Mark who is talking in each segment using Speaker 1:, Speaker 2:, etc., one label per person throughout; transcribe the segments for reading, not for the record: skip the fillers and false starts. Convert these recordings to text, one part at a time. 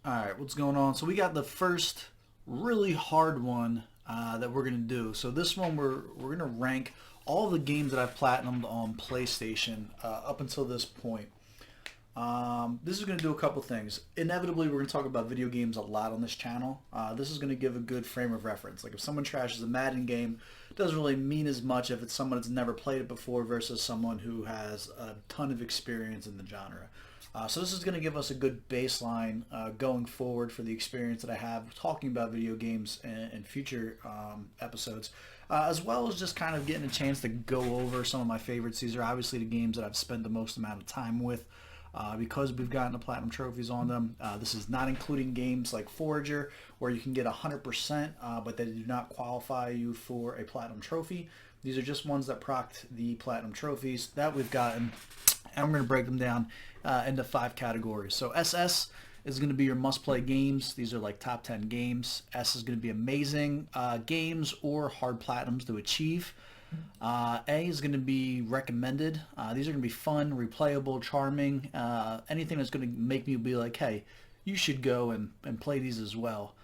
Speaker 1: Alright, what's going on? So we got the first really hard one that we're going to do. So this one we're going to rank all the games that I've platinumed on PlayStation up until this point. This is going to do a couple things. Inevitably, we're going to talk about video games a lot on this channel. This is going to give a good frame of reference. Like if someone trashes a Madden game, it doesn't really mean as much if it's someone that's never played it before versus someone who has a ton of experience in the genre. So this is going to give us a good baseline going forward for the experience that I have talking about video games in future episodes, as well as just kind of getting a chance to go over some of my favorites. These are obviously the games that I've spent the most amount of time with. Because we've gotten the platinum trophies on them. This is not including games like Forager, where you can get 100%, but they do not qualify you for a platinum trophy. These are just ones that procced the platinum trophies that we've gotten, and I'm going to break them down into 5 categories. So SS is going to be your must-play games. These are like top 10 games. S is going to be amazing games or hard platinums to achieve. A is going to be recommended. These are going to be fun, replayable, charming, anything that's going to make me be like, hey, you should go and play these as well.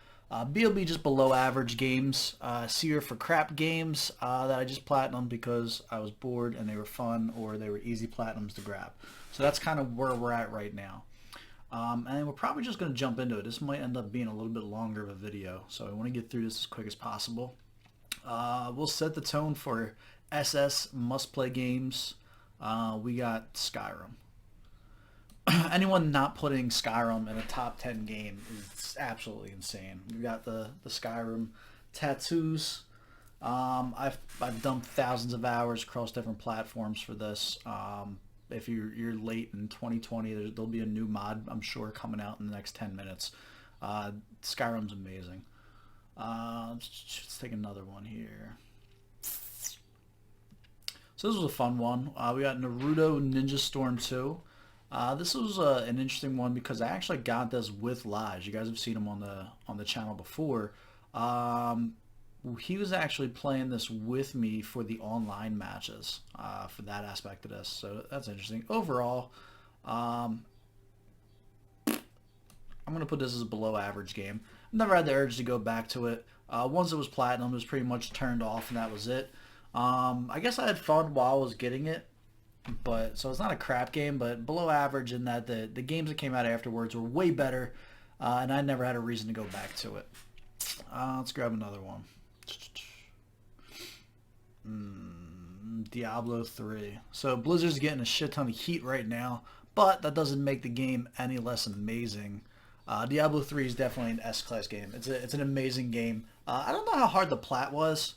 Speaker 1: B will be just below average games. C are for crap games that I just platinumed because I was bored and they were fun or they were easy platinums to grab. So that's kind of where we're at right now. And we're probably just going to jump into it. This might end up being a little bit longer of a video, so I want to get through this as quick as possible. We'll set the tone for SS must-play games. We got Skyrim. Anyone not putting Skyrim in a top 10 game is absolutely insane. We got the Skyrim tattoos. I've dumped thousands of hours across different platforms for this. If you're late in 2020, there'll be a new mod, I'm sure, coming out in the next 10 minutes. Skyrim's amazing. Let's take another one here. So this was a fun one. We got Naruto Ninja Storm 2. This was an interesting one because I actually got this with Lige. You guys have seen him on the channel before. He was actually playing this with me for the online matches for that aspect of this. So that's interesting. Overall, I'm going to put this as a below average game. Never had the urge to go back to it. Once it was platinum, it was pretty much turned off and that was it. I guess I had fun while I was getting it, but so it's not a crap game, but below average in that the games that came out afterwards were way better, and I never had a reason to go back to it. Let's grab another one. Diablo 3. So Blizzard's getting a shit ton of heat right now, but that doesn't make the game any less amazing. Diablo 3 is definitely an S-class game. It's an amazing game. I don't know how hard the plat was.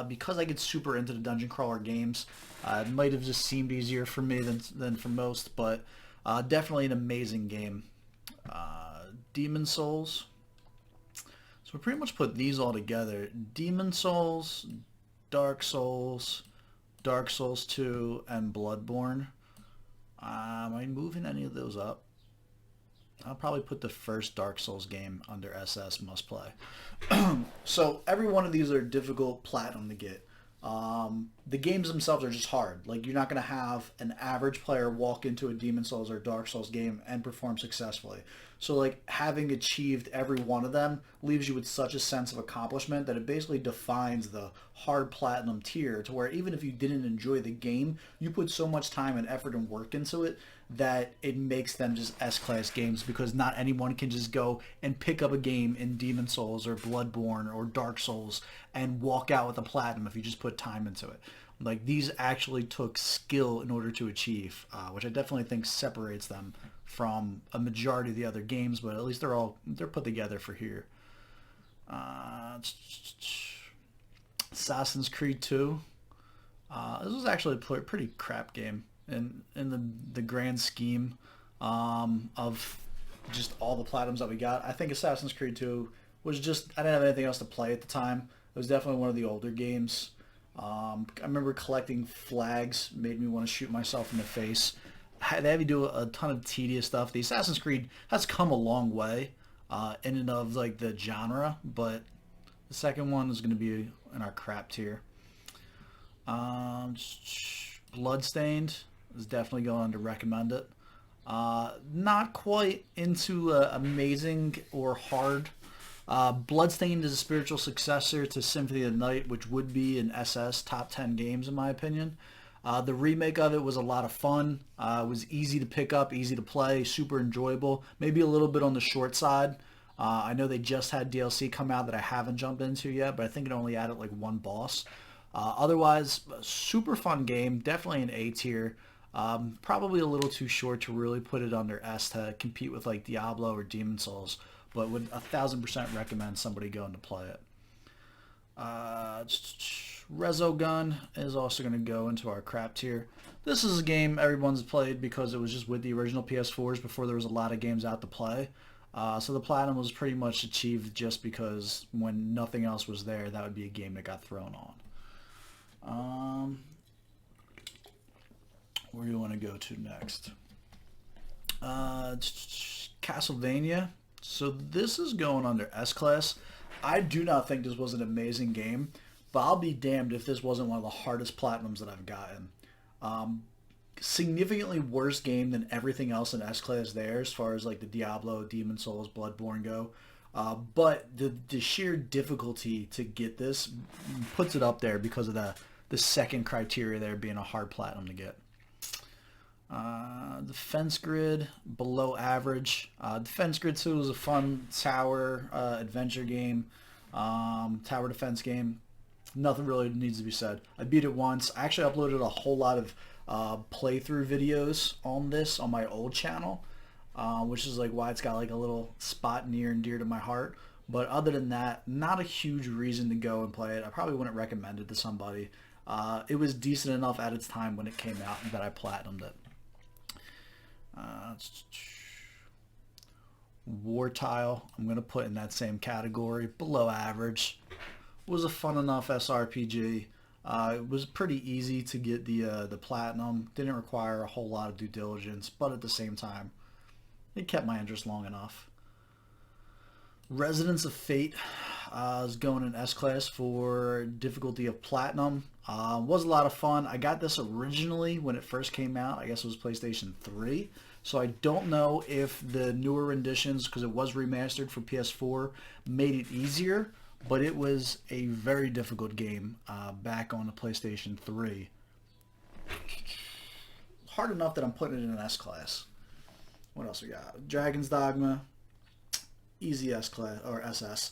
Speaker 1: Because I get super into the dungeon crawler games, it might have just seemed easier for me than for most, but definitely an amazing game. Demon Souls. So we pretty much put these all together. Demon Souls, Dark Souls, Dark Souls 2, and Bloodborne. Am I moving any of those up? I'll probably put the first Dark Souls game under SS must play. So every one of these are difficult platinum to get. The games themselves are just hard. Like you're not going to have an average player walk into a Demon Souls or Dark Souls game and perform successfully. So like having achieved every one of them leaves you with such a sense of accomplishment that it basically defines the hard platinum tier to where even if you didn't enjoy the game, you put so much time and effort and work into it that it makes them just S-class games because not anyone can just go and pick up a game in Demon Souls or Bloodborne or Dark Souls and walk out with a platinum if you just put time into it. Like these actually took skill in order to achieve, which I definitely think separates them from a majority of the other games, but at least they're put together for here. Assassin's Creed 2. This was actually a pretty crap game in the grand scheme of just all the platinums that we got. I think Assassin's Creed 2 was just, I didn't have anything else to play at the time. It was definitely one of the older games. I remember collecting flags made me want to shoot myself in the face. They have you do a ton of tedious stuff. The Assassin's Creed has come a long way in and of like the genre, but the second one is going to be in our crap tier. Bloodstained is definitely going to recommend it. Not quite into amazing or hard. Bloodstained is a spiritual successor to Symphony of the Night, which would be an SS top 10 games in my opinion. The remake of it was a lot of fun. It was easy to pick up, easy to play, super enjoyable. Maybe a little bit on the short side. I know they just had DLC come out that I haven't jumped into yet, but I think it only added like one boss. Otherwise, a super fun game. Definitely an A tier. Probably a little too short to really put it under S to compete with like Diablo or Demon Souls, but would 1000% recommend somebody going to play it. Resogun is also going to go into our crap tier. This is a game everyone's played because it was just with the original PS4s before there was a lot of games out to play. So the platinum was pretty much achieved just because when nothing else was there, that would be a game that got thrown on. Where do you want to go to next? Castlevania. So this is going under S-Class. I do not think this was an amazing game, but I'll be damned if this wasn't one of the hardest platinums that I've gotten. Significantly worse game than everything else in S-Class there as far as like the Diablo, Demon Souls, Bloodborne go. But the sheer difficulty to get this puts it up there because of the second criteria there being a hard platinum to get. Defense Grid, below average. Defense Grid 2 was a fun tower adventure game, tower defense game. Nothing really needs to be said. I beat it once. I actually uploaded a whole lot of playthrough videos on this on my old channel, which is like why it's got like a little spot near and dear to my heart. But other than that, not a huge reason to go and play it. I probably wouldn't recommend it to somebody. It was decent enough at its time when it came out that I platinumed it. War Tile, I'm going to put in that same category, below average. Was a fun enough SRPG. It was pretty easy to get the platinum. Didn't require a whole lot of due diligence, but at the same time, it kept my interest long enough. Residents of Fate is going in S-Class for difficulty of platinum. Was a lot of fun. I got this originally when it first came out. I guess it was PlayStation 3. So I don't know if the newer renditions, because it was remastered for PS4, made it easier. But it was a very difficult game back on the PlayStation 3. Hard enough that I'm putting it in an S-Class. What else we got? Dragon's Dogma. Easy S-Class or SS.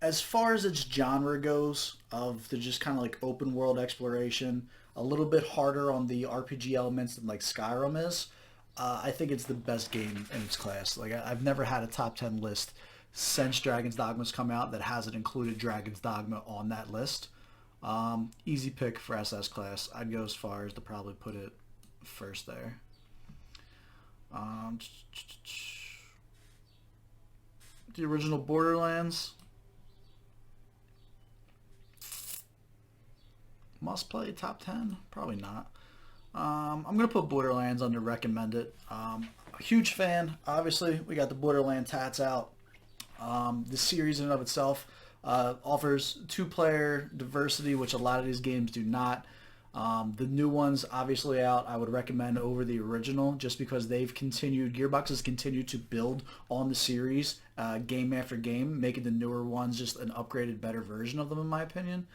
Speaker 1: As far as its genre goes, of the just kind of like open world exploration, a little bit harder on the RPG elements than like Skyrim is. I think it's the best game in its class. Like I've never had a top 10 list since Dragon's Dogma's come out that hasn't included Dragon's Dogma on that list. Easy pick for SS class. I'd go as far as to probably put it first there. The original Borderlands. Must play top 10? Probably not. I'm going to put Borderlands under recommended. A huge fan. Obviously, we got the Borderlands tats out. The series in and of itself offers two-player diversity, which a lot of these games do not. The new ones obviously out, I would recommend over the original just because Gearbox has continued to build on the series game after game, making the newer ones just an upgraded, better version of them in my opinion.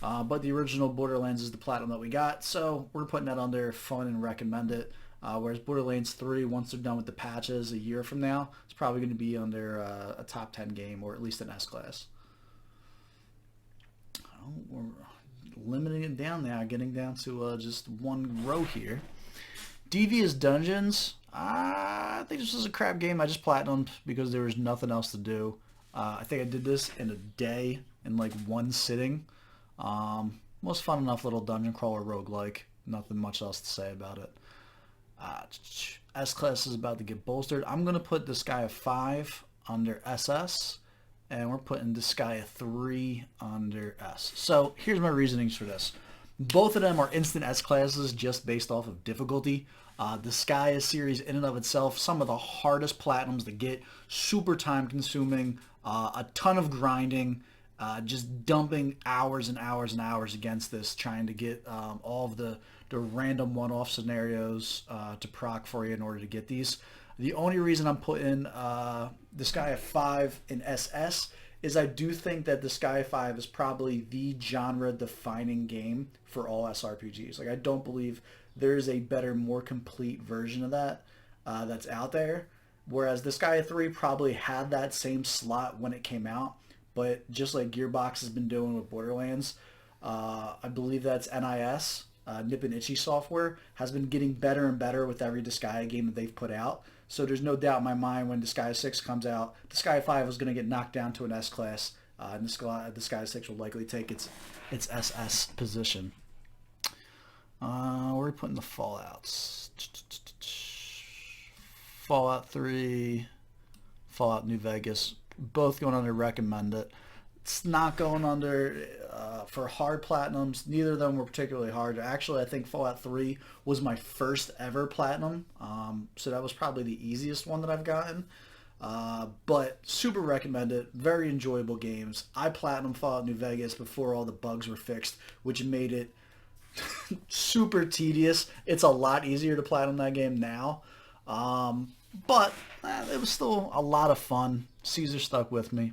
Speaker 1: But the original Borderlands is the platinum that we got, so we're putting that under fun and recommend it. Whereas Borderlands 3, once they're done with the patches a year from now, it's probably going to be under a top 10 game or at least an S-Class. Oh, we're limiting it down now, getting down to just one row here. Devious Dungeons. I think this was a crap game. I just platinumed because there was nothing else to do. I think I did this in a day in like one sitting. Was fun enough little dungeon crawler roguelike. Nothing much else to say about it. S-Class is about to get bolstered. I'm going to put Disgaea 5 under SS, and we're putting Disgaea 3 under S. So here's my reasonings for this. Both of them are instant S-Classes just based off of difficulty. Disgaea series in and of itself, some of the hardest platinums to get, super time consuming, a ton of grinding, just dumping hours and hours and hours against this, trying to get all of the the random one-off scenarios to proc for you in order to get these. The only reason I'm putting Disgaea 5 in SS is I do think that Disgaea 5 is probably the genre-defining game for all SRPGs. Like, I don't believe there is a better, more complete version of that that's out there. Whereas Disgaea 3 probably had that same slot when it came out, but just like Gearbox has been doing with Borderlands, I believe that's NIS, Nippon Ichi Software, has been getting better and better with every Disgaea game that they've put out. So there's no doubt in my mind when Disgaea 6 comes out, Disgaea 5 is going to get knocked down to an S class, and Disgaea 6 will likely take its SS position. Where are we putting the Fallouts? Fallout 3, Fallout New Vegas, both going under recommended. It's not going under for hard platinums. Neither of them were particularly hard. Actually, I think Fallout 3 was my first ever platinum, so that was probably the easiest one that I've gotten. But super recommended, very enjoyable games. I platinumed Fallout New Vegas before all the bugs were fixed, which made it super tedious. It's a lot easier to platinum that game now. But it was still a lot of fun. Caesar stuck with me.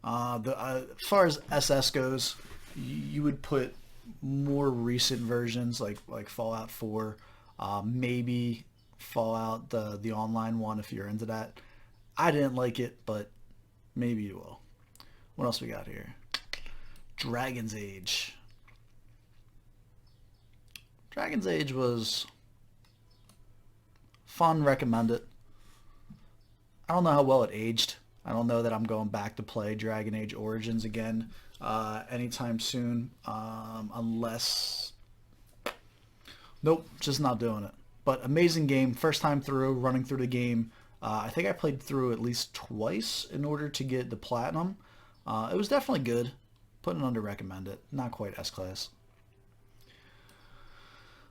Speaker 1: As far as SS goes, you would put more recent versions like Fallout 4, maybe Fallout the online one if you're into that. I didn't like it, but maybe you will. What else we got here? Dragon's Age. Dragon's Age was fun, recommend it. I don't know how well it aged. I don't know that I'm going back to play Dragon Age Origins again anytime soon, unless... Nope, just not doing it. But amazing game, first time through, running through the game. I think I played through at least twice in order to get the Platinum. It was definitely good. Putting it under recommended, not quite S-Class.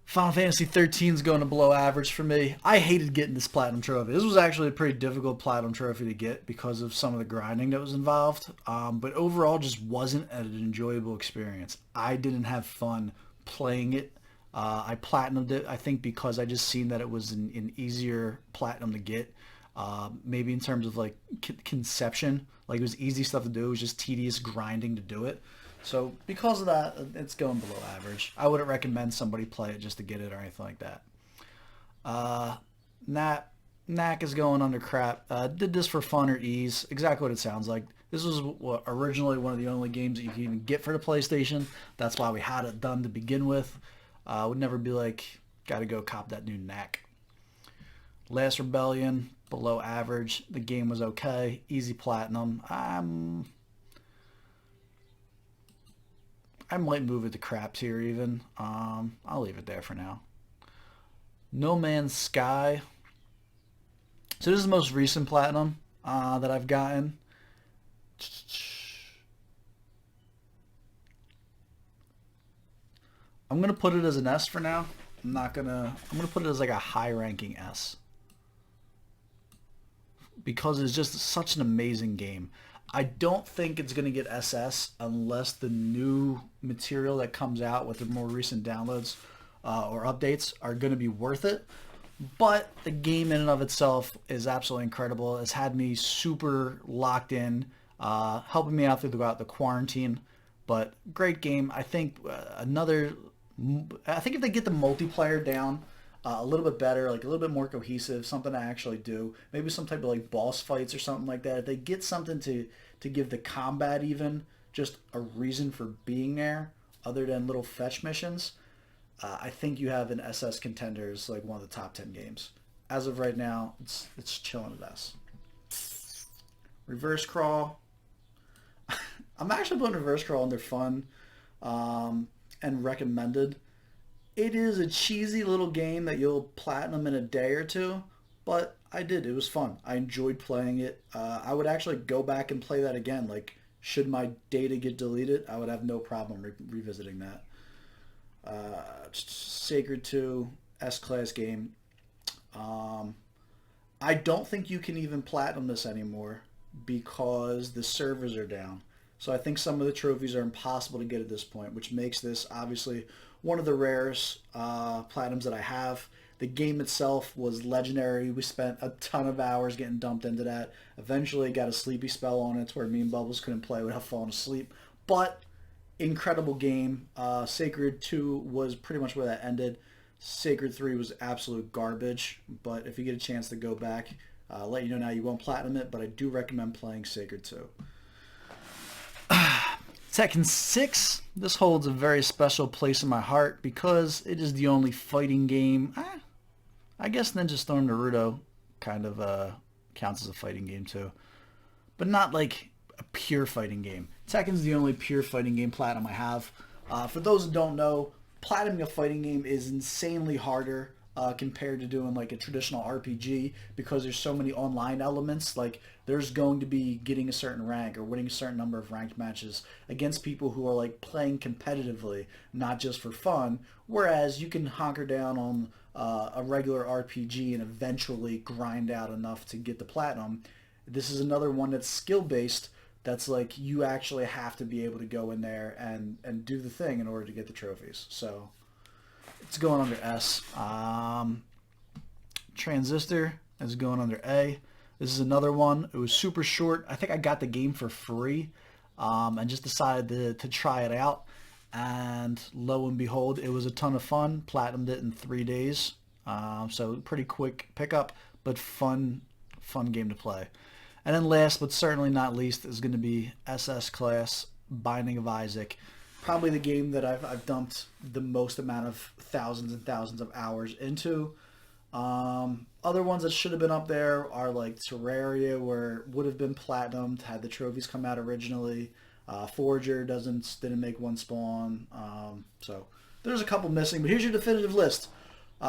Speaker 1: Final Fantasy 13 is going to below average for me. I hated getting this Platinum Trophy. This was actually a pretty difficult Platinum Trophy to get because of some of the grinding that was involved. But overall, just wasn't an enjoyable experience. I didn't have fun playing it. I Platinumed it, I think, because I just seen that it was an easier Platinum to get. Maybe in terms of like conception. Like it was easy stuff to do. It was just tedious grinding to do it. So because of that, it's going below average. I wouldn't recommend somebody play it just to get it or anything like that. Knack is going under crap. Did this for fun or ease. Exactly what it sounds like. This was originally one of the only games that you could even get for the PlayStation. That's why we had it done to begin with. Would never be like, gotta go cop that new Knack. Last Rebellion, below average. The game was okay. Easy Platinum. I might move it to crap tier even. I'll leave it there for now. No Man's Sky. So this is the most recent Platinum that I've gotten. I'm gonna put it as an S for now. I'm gonna put it as like a high ranking S. Because it's just such an amazing game. I don't think it's going to get SS unless the new material that comes out with the more recent downloads or updates are going to be worth it. But the game in and of itself is absolutely incredible. It's had me super locked in, helping me out throughout the quarantine. But great game. I think I think if they get the multiplayer down a little bit better, like a little bit more cohesive, something to actually do, maybe some type of like boss fights or something like that. If they get something to give the combat even just a reason for being there other than little fetch missions, I think you have an SS Contenders, like one of the top 10 games. As of right now, it's chilling at S. Reverse Crawl. I'm actually putting Reverse Crawl under fun and recommended. It is a cheesy little game that you'll platinum in a day or two, but I did. It was fun. I enjoyed playing it. I would actually go back and play that again. Like, should my data get deleted, I would have no problem revisiting that. Sacred 2, S-Class game. I don't think you can even platinum this anymore because the servers are down. So I think some of the trophies are impossible to get at this point, which makes this obviously one of the rarest platinums that I have. The game itself was legendary. We spent a ton of hours getting dumped into that. Eventually got a sleepy spell on it to where me and Bubbles couldn't play without falling asleep. But incredible game. Sacred 2 was pretty much where that ended. Sacred 3 was absolute garbage. But if you get a chance to go back, let you know now you won't platinum it, but I do recommend playing Sacred 2. Tekken 6, this holds a very special place in my heart because it is the only fighting game. I guess Ninja Storm Naruto kind of counts as a fighting game too, but not like a pure fighting game. Tekken's the only pure fighting game platinum I have. For those who don't know, platinuming a fighting game is insanely harder compared to doing like a traditional RPG because there's so many online elements. Like there's going to be getting a certain rank or winning a certain number of ranked matches against people who are like playing competitively, not just for fun. Whereas you can hunker down on a regular RPG and eventually grind out enough to get the platinum. This is another one that's skill based. That's like you actually have to be able to go in there and do the thing in order to get the trophies. So it's going under S. Transistor is going under A. This is another one. It was super short. I think I got the game for free and just decided to try it out. And lo and behold, it was a ton of fun. Platinumed it in 3 days. So pretty quick pickup, but fun game to play. And then last but certainly not least is going to be SS Class Binding of Isaac. Probably the game that I've dumped the most amount of thousands and thousands of hours into. Other ones that should have been up there are like Terraria, where it would have been platinumed had the trophies come out originally. Forger didn't make one spawn. So there's a couple missing, but here's your definitive list.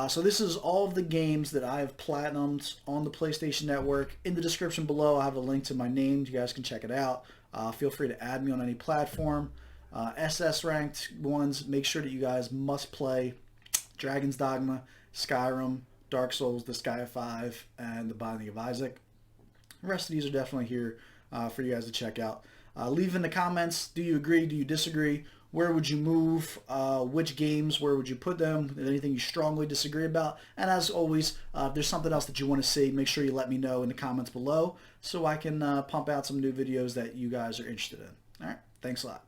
Speaker 1: So this is all of the games that I have platinumed on the PlayStation Network. In the description below, I have a link to my name. You guys can check it out. Feel free to add me on any platform. SS ranked ones, make sure that you guys must play Dragon's Dogma, Skyrim, Dark Souls, The Sky of 5, and The Binding of Isaac. The rest of these are definitely here for you guys to check out. Leave in the comments, do you agree, do you disagree? Where would you move? Which games, where would you put them? Anything you strongly disagree about? And as always, if there's something else that you want to see, make sure you let me know in the comments below so I can pump out some new videos that you guys are interested in. All right, thanks a lot.